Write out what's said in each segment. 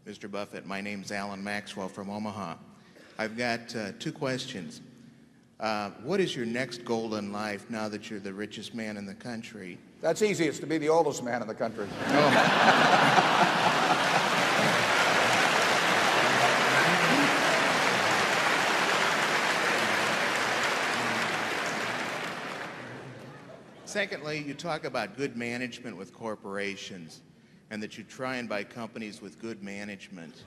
Mr. Buffett. My name's Alan Maxwell from Omaha. I've got two questions. What is your next goal in life now that you're the richest man in the country? That's easy. It's to be the oldest man in the country. Secondly, you talk about good management with corporations and that you try and buy companies with good management.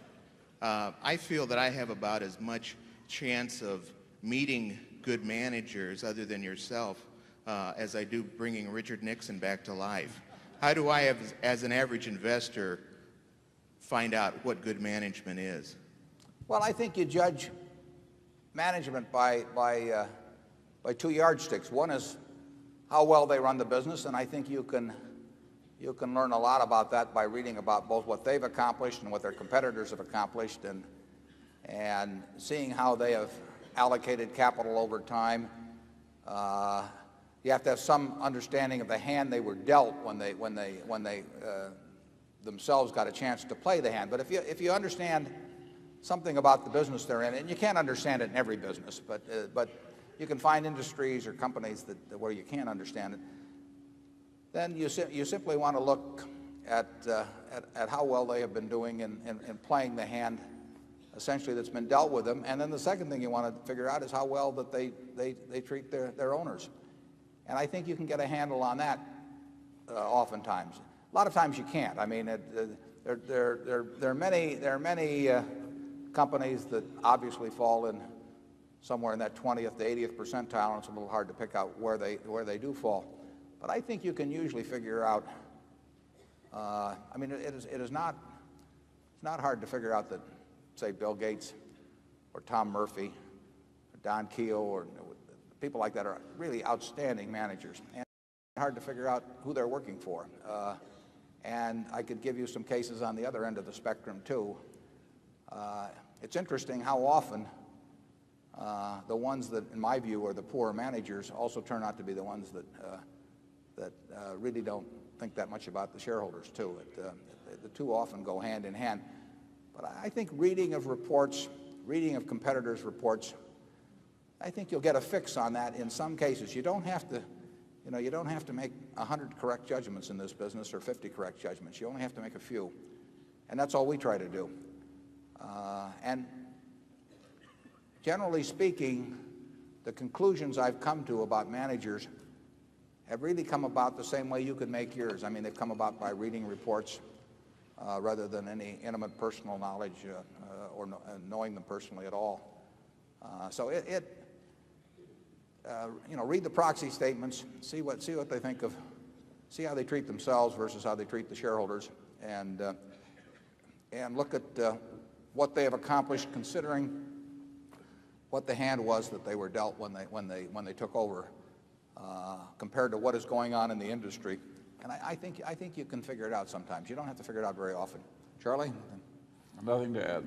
I feel that I have about as much chance of meeting good managers other than yourself as I do bringing Richard Nixon back to life. How do I, as an average investor, find out what good management is? Well, I think you judge management by two yardsticks. One is how well they run the business, and I think you can learn a lot about that by reading about both what they've accomplished and what their competitors have accomplished, and seeing how they have allocated capital over time. You have to have some understanding of the hand they were dealt when they themselves got a chance to play the hand. But if you understand something about the business they're in, and you can't understand it in every business, but you can find industries or companies where you can't understand it, then you simply want to look at how well they have been doing in playing the hand essentially that's been dealt with them. And then the second thing you want to figure out is how well that they treat their owners. And I think you can get a handle on that oftentimes. A lot of times you can't. I mean, there are many companies that obviously fall in somewhere in that 20th to 80th percentile, and it's a little hard to pick out where they do fall. But I think you can usually figure out. I mean, it's not hard to figure out that, say, Bill Gates or Tom Murphy or Don Keogh or people like that are really outstanding managers, and it's hard to figure out who they're working for. And I could give you some cases on the other end of the spectrum too. It's interesting how often the ones that, in my view, are the poor managers also turn out to be the ones that really don't think that much about the shareholders too. The two often go hand in hand. But I think reading of reports, reading of competitors' reports, I think you'll get a fix on that in some cases. You don't have to make 100 correct judgments in this business or 50 correct judgments. You only have to make a few. And that's all we try to do. And generally speaking, the conclusions I've come to about managers have really come about the same way you could make yours. I mean, they've come about by reading reports rather than any intimate personal knowledge or knowing them personally at all. So read the proxy statements, see what they think of, see how they treat themselves versus how they treat the shareholders, and look at what they have accomplished considering what the hand was that they were dealt when they took over, compared to what is going on in the industry. And I think you can figure it out sometimes. You don't have to figure it out very often. Charlie? Nothing to add.